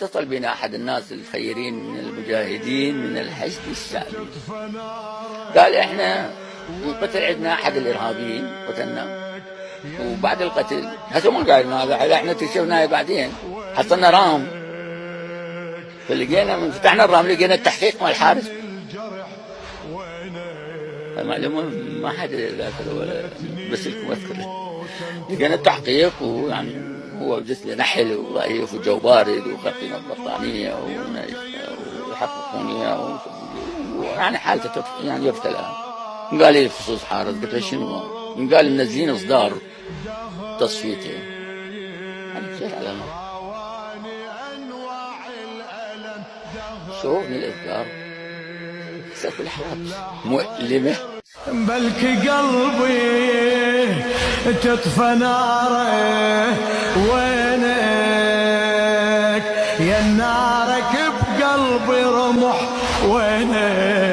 اتصل بنا أحد الناس الخيرين من المجاهدين من الحشد الشعبي، قال إحنا قتل عندنا أحد الإرهابيين قتلنا، وبعد القتل هسه ما قاعدنا هذا، احنا اكتشفناه بعدين، حصلنا رام، فلقينا من فتحنا الرام لقينا التحقيق مع الحارس. المعلومة ما حد ذاكر ولا بس لكم اذكر، لقينا التحقيق، ويعني هو جس لي نحل وضعيف وجو بارد وخرقنا البطانية ويحققون اياه، ويعني حالته يعني يبتلى. قال لي خصوص حارس، قلت له شنو؟ قال منزلين اصدار تصفيته. انا مشيت على الموت. شوف من الاذكار كل حالات مؤلمه. بلك قلبي تطفى ناره وينك يا نارك بقلبي رمح وينك.